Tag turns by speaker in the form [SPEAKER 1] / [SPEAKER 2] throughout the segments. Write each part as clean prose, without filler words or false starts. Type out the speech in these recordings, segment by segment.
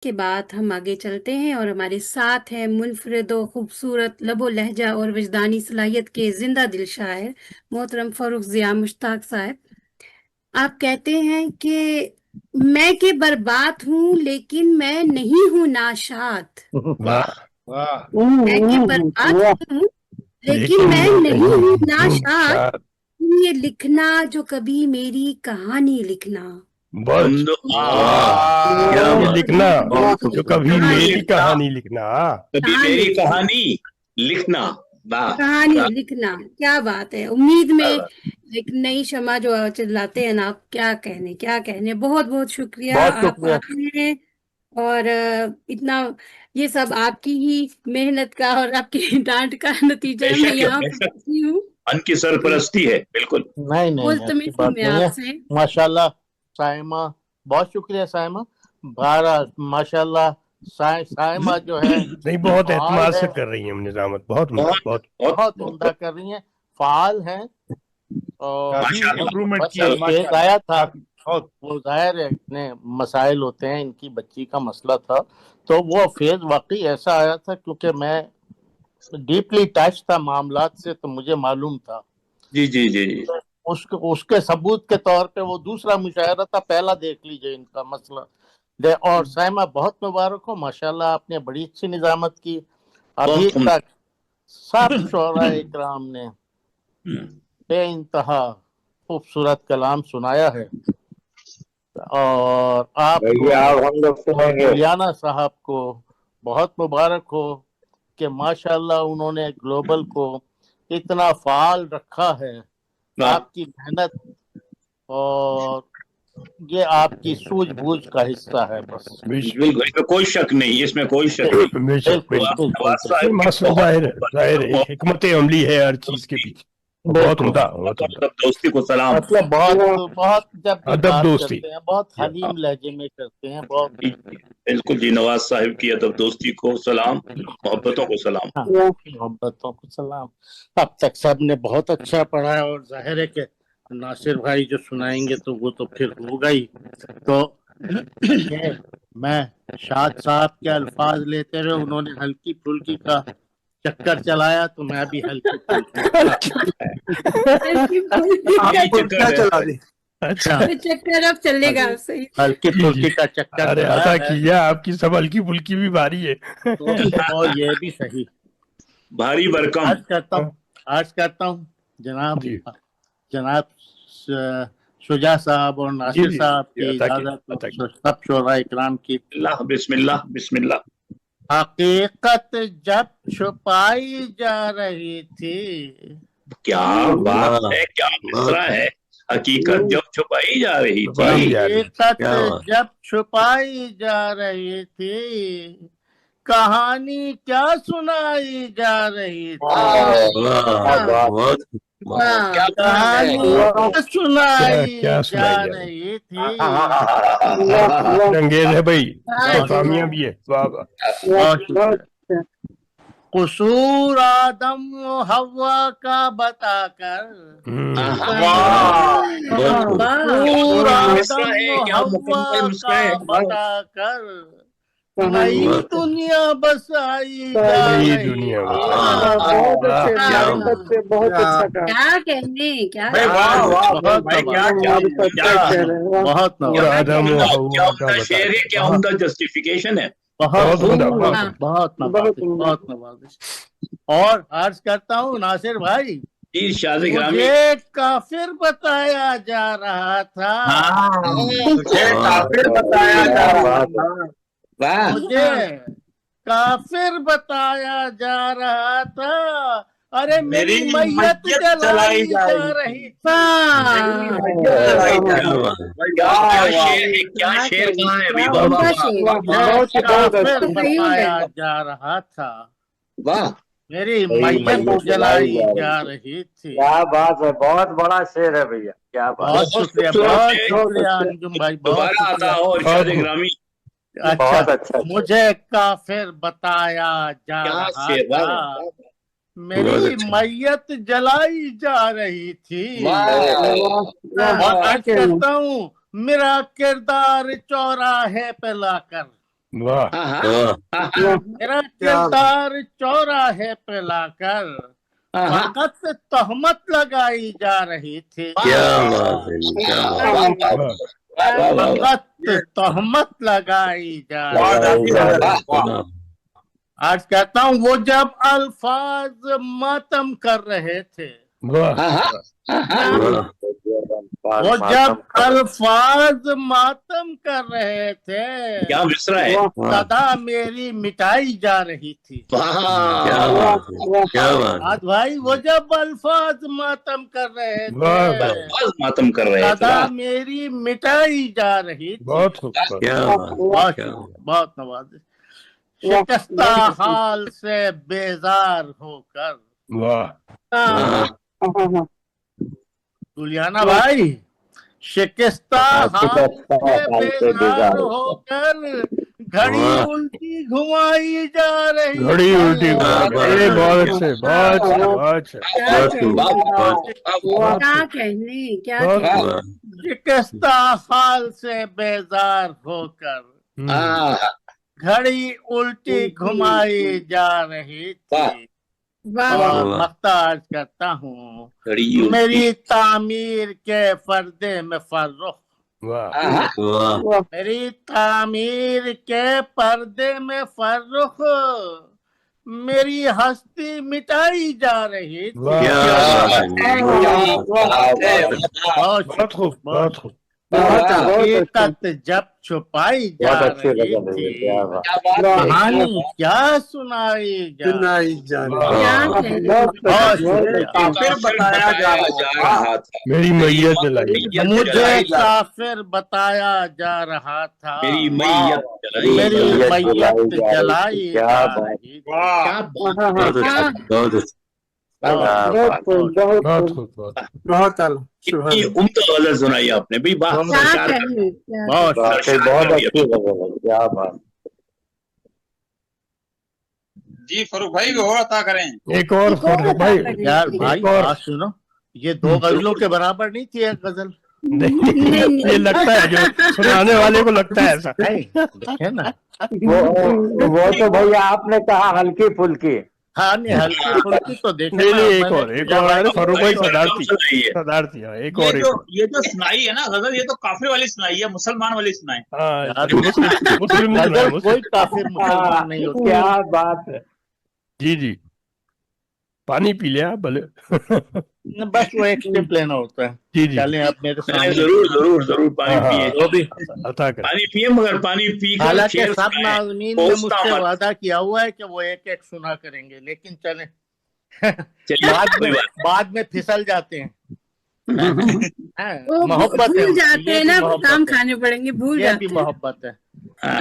[SPEAKER 1] کے بعد ہم آگے چلتے ہیں اور ہمارے ساتھ ہیں منفرد و خوبصورت لب و لہجہ اور وجدانی صلاحیت کے زندہ دل شاعر محترم فاروق ضیاء مشتاق صاحب۔ آپ کہتے ہیں کہ میں کہ برباد ہوں لیکن میں نہیں ہوں ناشاد،
[SPEAKER 2] واہ
[SPEAKER 1] میں کہ برباد ہوں لیکن میں نہیں ہوں ناشاد، یہ لکھنا جو کبھی میری کہانی لکھنا،
[SPEAKER 2] یہ لکھنا جو کبھی میری کہانی لکھنا،
[SPEAKER 3] کبھی میری کہانی لکھنا،
[SPEAKER 1] کہانی لکھنا، کیا بات ہے۔ امید میں ایک نئی شمع جو چلاتے ہیں نا آپ، کیا کہنے، بہت بہت شکریہ آپ آتے ہیں اور اتنا یہ سب آپ کی ہی محنت کا اور آپ کی ڈانٹ کا نتیجہ ہے۔ میں یہاں پہنچی ہوں،
[SPEAKER 3] ان کی سرپرستی ہے، بالکل
[SPEAKER 4] نہیں ایسی بات نہیں ہے۔ ماشاءاللہ سائمہ، بہت شکریہ سائمہ، ماشاءاللہ سائمہ جو ہے
[SPEAKER 2] نہیں بہت اعتماد سے کر رہی ہیں نظامت، بہت
[SPEAKER 4] عمدہ کر رہی ہیں، فعال ہیں اور آیا تھا وہ ظاہر ہے اتنے مسائل ہوتے ہیں، ان کی بچی کا مسئلہ تھا تو وہ فیض واقعی ایسا آیا تھا کیونکہ میں ڈیپلی ٹچ تھا معاملات سے تو مجھے معلوم تھا۔
[SPEAKER 3] جی جی جی جی
[SPEAKER 4] اس کے ثبوت کے طور پہ وہ دوسرا مشاہدہ تھا، پہلا دیکھ لیجئے ان کا مسئلہ۔ اور سائمہ بہت مبارک ہو، ماشاءاللہ آپ نے بڑی اچھی نظامت کی، ابھی تک سب شعراء اکرام نے بے انتہا خوبصورت کلام سنایا ہے، اور آپ مولیانہ صاحب کو بہت مبارک ہو کہ ماشاءاللہ انہوں نے گلوبل کو اتنا فعال رکھا ہے۔ آپ کی محنت اور یہ آپ کی سوجھ بوجھ کا حصہ ہے، بس
[SPEAKER 3] بالکل، اس میں کوئی شک نہیں، اس میں کوئی شک نہیں۔
[SPEAKER 2] ظاہر ہے حکمت عملی ہے ہر چیز کے پیچھے، بہت عمدہ،
[SPEAKER 3] دوستی کو سلام،
[SPEAKER 4] مطلب بہت جب بھی
[SPEAKER 2] ادب
[SPEAKER 4] بات
[SPEAKER 2] دوستی
[SPEAKER 4] کرتے ہیں بہت حلیم لہجے میں کرتے ہیں، بہت
[SPEAKER 3] بالکل جی، نواز صاحب کی ادب دوستی کو سلام، محبتوں کو سلام،
[SPEAKER 4] محبتوں کو سلام۔ اب تک سب نے بہت اچھا پڑھا ہے اور ظاہر ہے کہ ناصر بھائی جو سنائیں گے تو وہ تو پھر ہوگا ہی۔ تو میں شاد صاحب کے الفاظ لیتے ہوئے انہوں نے ہلکی پھلکی کا چکر چلایا تو میں بھی ہلکی
[SPEAKER 1] چکر اب چلے گا،
[SPEAKER 4] ہلکی پھلکی کا چکر
[SPEAKER 2] عطا کیا، آپ کی سب ہلکی پھلکی بھی بھاری ہے
[SPEAKER 4] تو یہ بھی صحیح،
[SPEAKER 3] بھاری برکم
[SPEAKER 4] عرض کرتا ہوں جناب شجاع صاحب اور ناصر صاحب کی اجازت، سب شعراء اکرام کی،
[SPEAKER 3] بسم اللہ بسم اللہ۔
[SPEAKER 4] حقیقت جب چھپائی جا رہی تھی،
[SPEAKER 3] کیا بات ہے، کیا مصرع ہے، حقیقت جب چھپائی جا رہی تھی،
[SPEAKER 4] حقیقت جب چھپائی جا رہی تھی، کہانی کیا سنائی جا رہی تھی، کہانی سنائی جا رہی تھی،
[SPEAKER 2] انگیز ہے بھائی، خامیاں بھی ہے،
[SPEAKER 4] قصور آدم و حوا کا بتا کر، قصور آدم و حوا کا بتا کر نئی دنیا بسائی جا رہی ہے۔ بہت
[SPEAKER 3] شعر ہے، کیا عمدہ جسٹیفیکیشن ہے،
[SPEAKER 4] بہت نوازش۔ اور عرض کرتا ہوں ناصر بھائی، مجھے کافر بتایا جا رہا تھا، مجھے کافر بتایا جا رہا تھا، ارے میری میت جلائی جا رہی تھی،
[SPEAKER 3] کیا شعر کہاں ہے،
[SPEAKER 4] کافر بتایا جا رہا تھا، میری میت جلائی جا رہی تھی۔
[SPEAKER 5] کیا بات ہے، بہت بڑا شعر ہے بھیا، کیا بات،
[SPEAKER 4] بہت شکریہ، بہت شکریہ انجم بھائی، بہت شکریہ۔ اچھا، مجھے کافر بتایا جا رہا تھا، میری میت جلائی جا رہی تھی، اور عرض کرتا ہوں میرا کردار چوراہے پہ لا کر
[SPEAKER 2] वाह
[SPEAKER 4] मेरा किरदार चौराहे पे लाकर फकत तहमत लगाई जा रही थी, फकत तहमत लगाई जा रही थी। आज कहता हूँ वो जब अल्फाज मातम कर रहे थे, वो जब अल्फाज मातम कर रहे थे,
[SPEAKER 3] क्या मिसरा है,
[SPEAKER 4] सदा मेरी मिटाई जा रही थी। आज भाई वो जब अल्फाज मातम कर रहे थे,
[SPEAKER 3] अल्फाज मातम कर रहे थे,
[SPEAKER 4] सदा मेरी मिटाई जा रही थी।
[SPEAKER 2] बहुत खूब,
[SPEAKER 4] बहुत नवाज़िश। शिकस्ता हाल से बेजार होकर,
[SPEAKER 2] वाह
[SPEAKER 4] जुलियाना भाई, शिकस्ता हाल से बेजार होकर घड़ी उल्टी घुमाई जा रही,
[SPEAKER 2] घड़ी उल्टी घुमाई, बहुत अच्छे, बहुत
[SPEAKER 1] क्या कहने, क्या कहने।
[SPEAKER 4] शिकस्ता हाल से बेजार होकर घड़ी उल्टी घुमाई जा रही थी। और मख्ताज करता हूँ मेरी तामीर के पर्दे में फर्रुख, मेरी तामीर के पर्दे में फर्रुख मेरी हस्ती मिटाई जा रही थी।
[SPEAKER 2] बहुत खूब,
[SPEAKER 4] हकीकत जब छुपाई जा रही थी, कहानी क्या सुनाई जा रही,
[SPEAKER 3] काफिर बताया जा रहा था,
[SPEAKER 2] मेरी मैयत जलाई,
[SPEAKER 4] मुझे काफिर बताया जा रहा था,
[SPEAKER 3] मेरी मैयत
[SPEAKER 4] जलाई जा रही थी।
[SPEAKER 3] कितनी उम्दा गजल सुनाई आपने भाई,
[SPEAKER 4] बहुत
[SPEAKER 5] अच्छी गजल, क्या बात।
[SPEAKER 6] जी फरूक भाई भी और अता करें।
[SPEAKER 2] एक और फरूक भाई,
[SPEAKER 4] यार भाई बात सुनो, ये 2 गजलों के बराबर नहीं थी एक गजल।
[SPEAKER 2] नहीं, ये लगता है, जो सुनाने वाले को लगता है ऐसा
[SPEAKER 4] है ना।
[SPEAKER 5] वो तो भैया आपने कहा हल्की फुल्की,
[SPEAKER 4] हाँ नहीं हल्की फुल्की तो देखे।
[SPEAKER 2] नहीं, एक और फरूक भाई सदारती, एक और
[SPEAKER 6] ये जो सुनाई है ना गजल, ये तो काफिर वाली सुनाई है, मुसलमान वाली सुनाई।
[SPEAKER 2] मुस्लिम
[SPEAKER 4] कोई काफिर मुसलमान नहीं होता।
[SPEAKER 5] क्या बात है।
[SPEAKER 2] जी, पानी पी लिया भले।
[SPEAKER 4] बस वो एक स्टेप लेना होता है।
[SPEAKER 2] जी
[SPEAKER 4] चलें आप मेरे सामने।
[SPEAKER 3] जरूर पानी पिए,
[SPEAKER 4] जो भी
[SPEAKER 3] पानी पिए, मगर पानी पी कर
[SPEAKER 4] हालांकि सब नाज़मीन ने मुझसे वादा किया हुआ है कि वो एक सुना करेंगे, लेकिन चलें बाद में फिसल जाते हैं। मोहब्बत
[SPEAKER 1] भूल जाते हैं ना, काम खाने पड़ेंगे, भूल जाते हैं।
[SPEAKER 4] मोहब्बत है।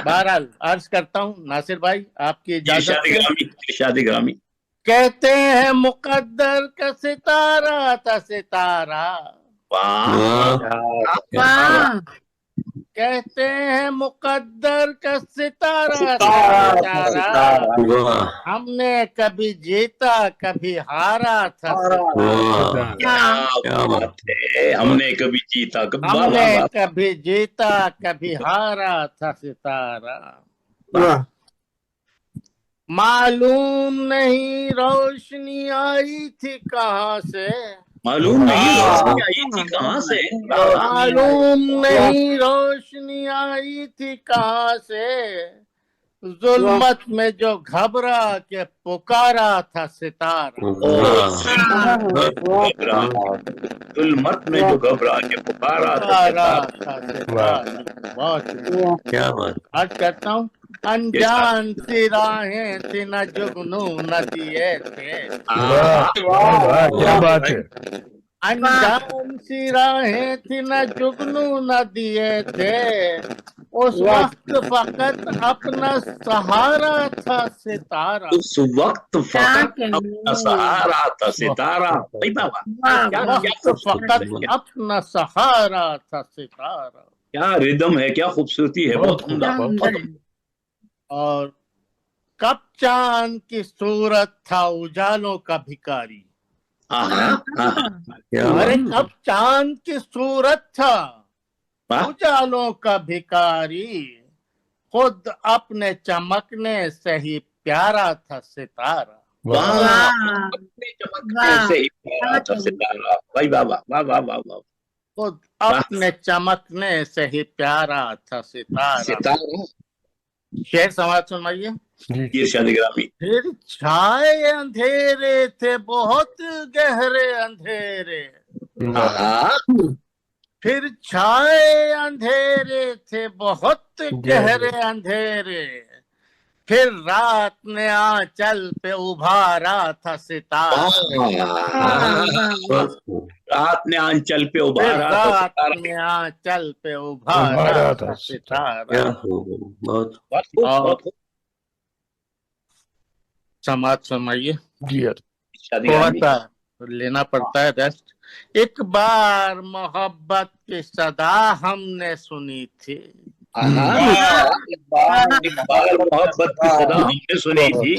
[SPEAKER 4] बहरहाल अर्ज करता हूँ नासिर भाई आपकी
[SPEAKER 3] इरशाद ग्रामी।
[SPEAKER 4] कहते हैं मुकद्दर का सितारा था सितारा, कहते हैं मुकद्दर का सितारा था सितारा, हमने कभी जीता कभी हारा था,
[SPEAKER 3] हमने कभी जीता
[SPEAKER 4] कभी हारा था सितारा। मालूम नहीं रोशनी आई थी कहाँ से,
[SPEAKER 3] मालूम नहीं रोशनी आई थी कहाँ से,
[SPEAKER 4] मालूम नहीं रोशनी आई थी कहाँ से, जुल्मत में जो घबरा के पुकारा था सितारा,
[SPEAKER 3] जुल्मत में जो घबरा के पुकारा था सितारा।
[SPEAKER 4] क्या बात। आज कहता हूँ अनजान सी राहें थी न जुगनू न दिए थे,
[SPEAKER 2] क्या बात है।
[SPEAKER 4] अनजान सी राहें थी न जुगनू न दिए थे, उस वक्त फकत अपना सहारा था सितारा,
[SPEAKER 3] उस वक्त फकत अपना सहारा था सितारा।
[SPEAKER 4] फकत अपना सहारा था सितारा।
[SPEAKER 3] क्या रिदम है, क्या खूबसूरती है, बहुत उम्दा।
[SPEAKER 4] और कब चांद की सूरत था उजालों का भिखारी, अरे कब चांद की सूरत था उजालों का भिखारी, खुद अपने चमकने से ही प्यारा था सितारा।
[SPEAKER 3] वाह
[SPEAKER 1] वाह
[SPEAKER 3] अपने चमकने
[SPEAKER 1] वाह
[SPEAKER 3] से ही प्यारा था सितारा। भाई वाह वाह वाह वाह वाह वाह
[SPEAKER 4] खुद
[SPEAKER 3] वाह।
[SPEAKER 4] अपने चमकने से ही प्यारा था सितारा।
[SPEAKER 3] सितारा
[SPEAKER 4] शेर समाज सुनाइए।
[SPEAKER 2] जी
[SPEAKER 3] इरशाद ग्रामी।
[SPEAKER 4] फिर छाए अंधेरे थे बहुत गहरे अंधेरे,
[SPEAKER 3] हाँ
[SPEAKER 4] फिर छाए अंधेरे थे बहुत गहरे अंधेरे, फिर रात ने आंचल पे उभारा था सितारा।
[SPEAKER 3] रात ने आंचल पे
[SPEAKER 4] फिर
[SPEAKER 3] उभारा था
[SPEAKER 4] रात
[SPEAKER 3] सितारा।
[SPEAKER 4] ने आंचल पे उभारा था सितारा।
[SPEAKER 3] बहुत खूब,
[SPEAKER 4] और
[SPEAKER 3] बहुत खूब।
[SPEAKER 4] समाज सुनाइए।
[SPEAKER 2] जी
[SPEAKER 3] इरशाद
[SPEAKER 4] थोड़ा
[SPEAKER 3] ग्रामी।
[SPEAKER 4] सा लेना पड़ता है रेस्ट। एक बार मोहब्बत की सदा हमने सुनी थी,
[SPEAKER 3] एक बार मोहब्बत की सदा हमने सुनी थी।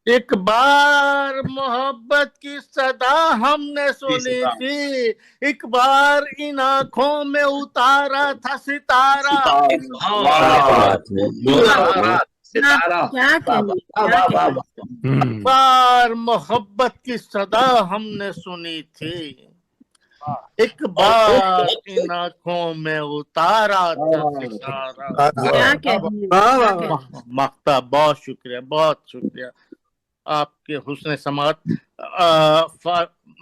[SPEAKER 4] एक बार मोहब्बत की सदा हमने सुनी थी, एक बार इन आंखों में उतारा था सितारा।
[SPEAKER 3] सितारा
[SPEAKER 1] क्या कहने
[SPEAKER 3] वाह
[SPEAKER 1] क्या
[SPEAKER 3] वाह वाह
[SPEAKER 1] कहने।
[SPEAKER 4] एक बार मोहब्बत की सदा हमने सुनी थी, एक बार इन आंखों में उतारा था सितारा।
[SPEAKER 1] क्या कहने क्या कहने।
[SPEAKER 4] मख्ता, बहुत शुक्रिया, बहुत शुक्रिया आपके हुस्न समात।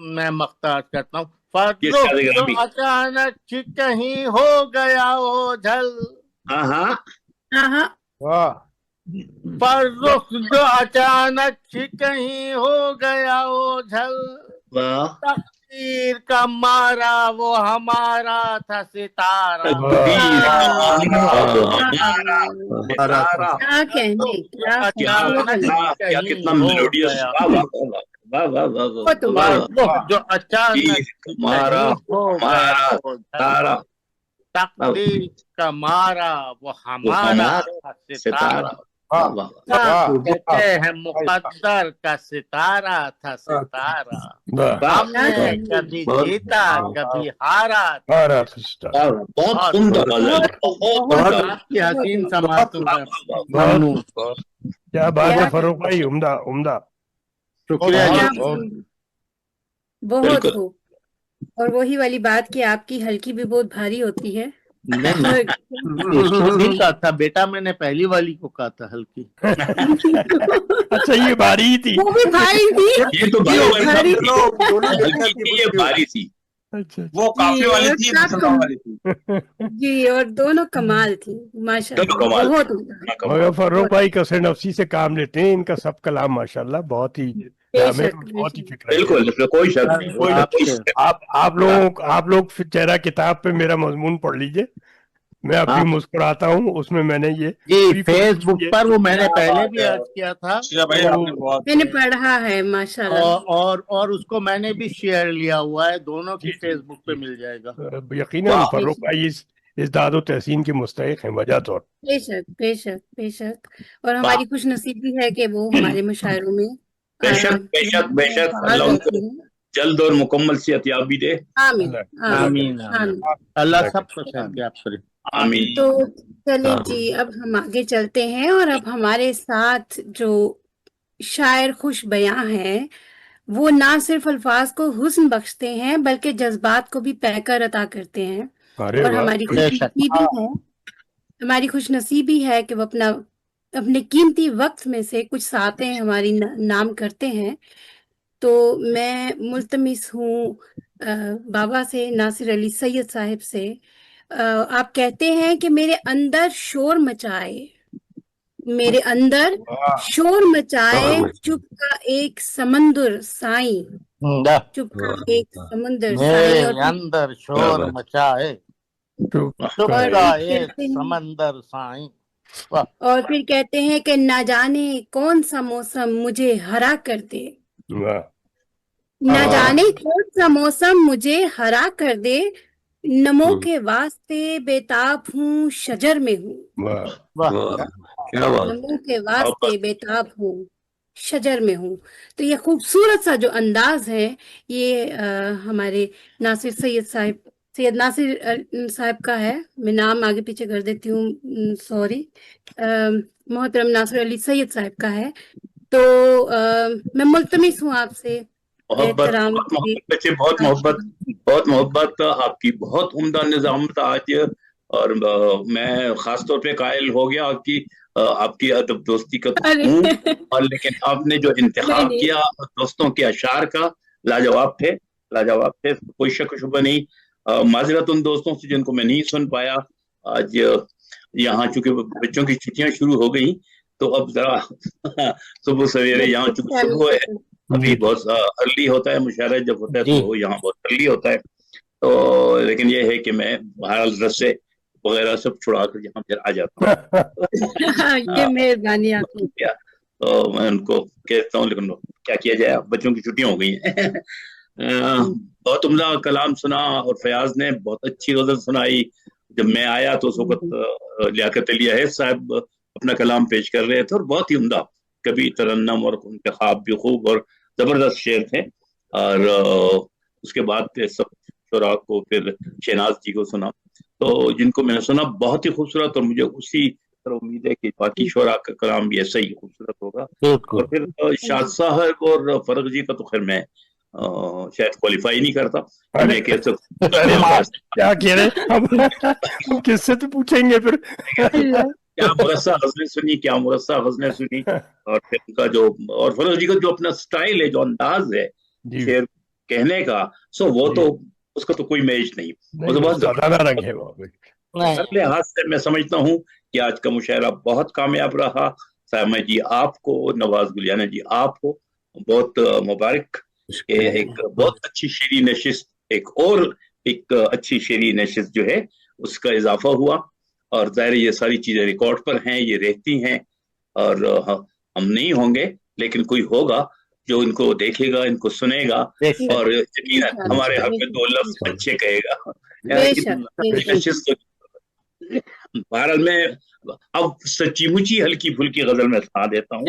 [SPEAKER 4] मैं मख्ता करता हूँ। फर्रुख जो अचानक कहीं हो गया ओझल,
[SPEAKER 3] हाँ हाँ
[SPEAKER 1] हाँ हाँ
[SPEAKER 4] फर्रुख जो अचानक कहीं हो गया ओझल,
[SPEAKER 3] वाह
[SPEAKER 4] तकदीर का मारा वो हमारा था सितारा।
[SPEAKER 3] सितारा
[SPEAKER 1] क्या कहने क्या कहने।
[SPEAKER 3] क्या कितना मेलोडियस। वाह वाह वाह वाह वाह
[SPEAKER 1] बहुत
[SPEAKER 3] वाह वाह।
[SPEAKER 4] फर्रुख जो अचानक
[SPEAKER 3] मारा
[SPEAKER 4] कहीं हो गया
[SPEAKER 3] मारा
[SPEAKER 4] ओझल,
[SPEAKER 3] तारा
[SPEAKER 4] तकदीर का मारा वो हमारा था सितारा।
[SPEAKER 3] सितारा। वाह वाह
[SPEAKER 4] कहते हैं मुकद्दर का सितारा था सितारा, हमने कभी जीता कभी हारा था।
[SPEAKER 3] बहुत सुंदर गजल, बहुत
[SPEAKER 4] आपकी हसीन समातों का
[SPEAKER 2] बहुत क्या बात है फरूक भाई, उम्दा उम्दा।
[SPEAKER 4] शुक्रिया
[SPEAKER 1] क्या
[SPEAKER 4] जी।
[SPEAKER 1] बहुत
[SPEAKER 3] बिल्कुल।
[SPEAKER 1] खूब। और वही वाली बात कि आपकी हल्की भी बहुत भारी होती है।
[SPEAKER 4] उसको नहीं कहा था बेटा, मैंने पहली वाली को कहा था हल्की।
[SPEAKER 2] अच्छा ये भारी थी।
[SPEAKER 1] वो भी भारी थी।
[SPEAKER 3] ये तो
[SPEAKER 1] भारी थी।
[SPEAKER 3] ये भारी थी।
[SPEAKER 2] अच्छा
[SPEAKER 6] वो काफले वाली
[SPEAKER 1] और
[SPEAKER 6] थी,
[SPEAKER 1] क्या
[SPEAKER 6] मुसलमान वाली थी।
[SPEAKER 1] जी, और दोनों कमाल थी
[SPEAKER 3] दोनों
[SPEAKER 1] माशाल्लाह।
[SPEAKER 3] कमाल।
[SPEAKER 1] बहुत उम्दा।
[SPEAKER 2] मगर फरूक भाई कसर नफसी से काम लेते हैं, इनका सब कलाम माशाल्लाह बहुत ही जामे और बहुत ही फिक्र।
[SPEAKER 3] बिल्कुल कोई शक नहीं, कोई शक नहीं।
[SPEAKER 2] आप लोग फिर चेहरा किताब पे मेरा मजमून पढ़ लीजिए, मैं अपनी मुस्कुराता हूँ उसमें मैंने ये
[SPEAKER 4] जी फेसबुक पर वो मैंने पहले भी अर्ज किया था
[SPEAKER 6] शीला भाई आपने बहुत
[SPEAKER 1] मैंने पढ़ा है माशाल्लाह।
[SPEAKER 4] और उसको मैंने भी शेयर लिया हुआ है, दोनों की फेसबुक पे मिल जाएगा।
[SPEAKER 2] यकीनन फरूक भाई इस दादो तहसीन के मुस्तहिक हैं वजह तौर।
[SPEAKER 1] बेशक बेशक बेशक। और हमारी खुश नसीबी है कि वो हमारे मुशायरों में
[SPEAKER 3] बेशक बेशक बेशक अल्लाह उनको जल्द और मुकम्मल सेहतयाबी दे।
[SPEAKER 1] आमीन
[SPEAKER 4] आमीन आमीन। अल्लाह सबको सेहतयाब करे।
[SPEAKER 3] आमीन।
[SPEAKER 1] तो चलिए जी, अब हम आगे चलते हैं और अब हमारे साथ जो शायर खुश बयां हैं वो ना सिर्फ अल्फाज को हुस्न बख्शते हैं बल्कि जज्बात को भी पैकर अता करते हैं। और हमारी खुशनसीबी है कि वो अपने कीमती वक्त में से कुछ सातें हमारी नाम करते हैं। तो मैं मुल्तमिस हूँ बाबा से, नासिर अली सैयद साहिब से। आप कहते हैं कि मेरे अंदर शोर मचाए, मेरे अंदर शोर मचाए, चुप का एक समंदर साई, चुप का एक समंदर साई। और
[SPEAKER 4] अंदर शोर मचाए, चुप का एक समंदर साई।
[SPEAKER 1] और फिर कहते हैं कि ना जाने कौन सा मौसम मुझे हरा कर दे, ना जाने कौन सा मौसम मुझे हरा कर दे, नमो के वास्ते बेताब हूँ शजर में हूँ, नमो के वास्ते बेताब हूँ शजर में हूँ। तो ये खूबसूरत सा जो अंदाज है ये हमारे नासिर सैयद साहब سید ناصر صاحب کا ہے، میں نام آگے پیچھے کر دیتی ہوں، سوری، محترم ناصر علی سید صاحب کا ہے. تو میں ملتمس ہوں آپ سے احترام کی.
[SPEAKER 3] بہت محبت آپ کی، بہت عمدہ نظامت آج. اور میں خاص طور پہ قائل ہو گیا آپ کی ادب دوستی کا تو ہوں، اور لیکن آپ نے جو انتخاب کیا دوستوں کے اشعار کا، لاجواب تھے، کوئی شک و شبہ نہیں. معذرت ان دوستوں سے جن کو میں نہیں سن پایا آج یہاں، چونکہ بچوں کی چھٹیاں شروع ہو گئی تو اب ذرا صبح سویرے یہاں چونکہ صبح ہے، ابھی بہت ارلی ہوتا ہے مشاعرہ جب ہوتا ہے تو وہ یہاں بہت ارلی ہوتا ہے. تو لیکن یہ ہے کہ میں بہرحال رسے وغیرہ سب چھڑا کر یہاں پھر آ جاتا ہوں.
[SPEAKER 1] یہ مہربانی آپ کی.
[SPEAKER 3] تو میں ان کو کہتا ہوں، لیکن کیا کیا جائے، بچوں کی چھٹیاں ہو گئی ہیں. بہت عمدہ کلام سنا، اور فیاض نے بہت اچھی غزل سنائی. جب میں آیا تو اس وقت لیاقت علی عہد صاحب اپنا کلام پیش کر رہے تھے، اور بہت ہی عمدہ، کبھی ترنم اور انتخاب بھی خوب اور زبردست شعر تھے. اور اس کے بعد پھر سب شعراء کو، پھر شہناز جی کو سنا، تو جن کو میں نے سنا بہت ہی خوبصورت، اور مجھے اسی طرح امید ہے کہ باقی شعراء کا کلام بھی ایسا ہی خوبصورت ہوگا. اور پھر شاد صاحب اور فرق جی کا تو خیر میں شاید کوالیفائی نہیں کرتا.
[SPEAKER 2] کیا کہہ رہے ہم کس سے تو پوچھیں گے پھر.
[SPEAKER 3] کیا مرصع غزلیں سنی، اور پھر ان کا جو، اور فرق جی کا جو اپنا سٹائل ہے، جو انداز ہے شعر کہنے کا، سو وہ تو اس کا تو کوئی میچ نہیں.
[SPEAKER 2] رنگ ہے وہ.
[SPEAKER 3] اگلے لحاظ سے میں سمجھتا ہوں کہ آج کا مشاعرہ بہت کامیاب رہا. سائمہ جی آپ کو، نواز گلیانہ جی آپ کو بہت مبارک کہ ایک بہت اچھی شعری نشست، ایک اچھی شعری نشست جو ہے اس کا اضافہ ہوا. اور ظاہر یہ ساری چیزیں ریکارڈ پر ہیں، یہ رہتی ہیں، اور ہم نہیں ہوں گے لیکن کوئی ہوگا جو ان کو دیکھے گا، ان کو سنے گا، اور یقیناً ہمارے حق میں 2 لفظ اچھے کہے گا. بہرحال میں اب سچی مچی ہلکی پھلکی غزل میں سنا دیتا ہوں.